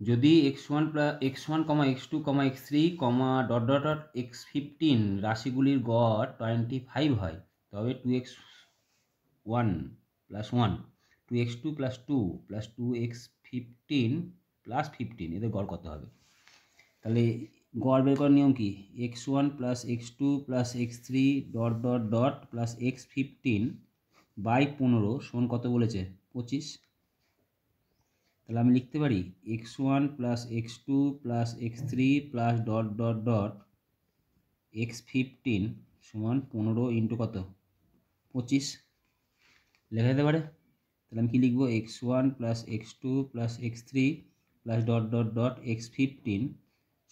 যদি x1 x1, x2, x3, x15 রাশিগুলির গড় 25 হয়, তবে 2x1 + 1, 2x2 + 2 + 2x15 + 15 এদের গড় কত হবে? তাহলে গড় বের করার নিয়ম কি? x1 + x2 + x3 + x15 / 15 সমান কত বলেছে? 25। তাহলে আমি লিখতে পারি x1 + x2 + x3 + x15 সমান 15 × কত? 25 লেখা যেতে পারে। তাহলে আমি কি লিখব? x1 + x2 + x3 + x15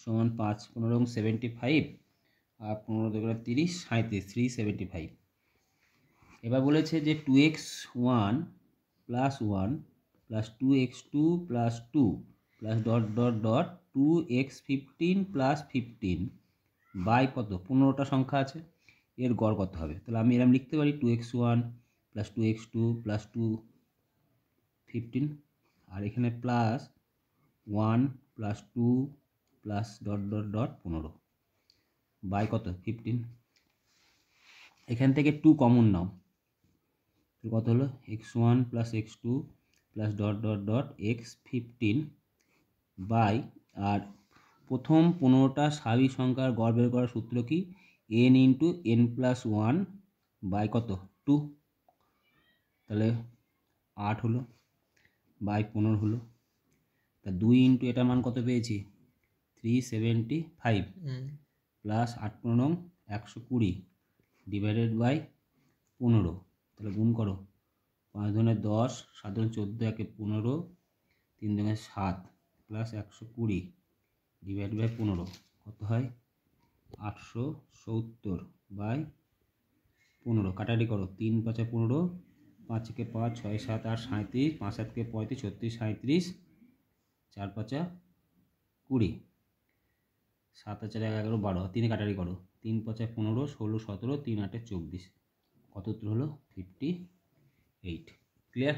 সমান 5 15 75 আর 15 × 30 37 375। এবার বলেছে যে 2x1 + 1 + 2x2 + 2 +2x15 + 15 বাই কত? 15টা সংখ্যা আছে, এর গড় কত হবে? তাহলে আমি এরকম লিখতে পারি 2x1 + 2x2 + 215 আর এখানে +1 + 2 + 15 বাই কত? 15। এখান থেকে 2 কমন নাও, কত হলো? x1 + x2 + x15 বাই, আর প্রথম 15টা স্বাভাবিক সংখ্যার গড় বের করার সূত্র কি? n × n + 1 বাই কত? 2। তাহলে 8 হলো বাই 15 হলো। তা 2 × এটার মান কত পেয়েছি? 375 প্লাস 8 15 120 ডিভাইডেড বাই 15। তাহলে গুণ করো, 5 দুগুণে 10, 7 দুগুণে 14, 1 15, 3 দুগুণে 7 প্লাস 120 ডিভাইড বাই 15 কত হয়? 870 বাই 15। কাটাকাটি করো, 3 × 5 = 15, 5 × 5 6 7 8 37, 5 7 × 35 36 37, 4 5 20, 7 4 11 12, 3 কাটাকাটি করো, 3 5 15 16 17, 3 8 24, কত উত্তর হলো? 58। ক্লিয়ার?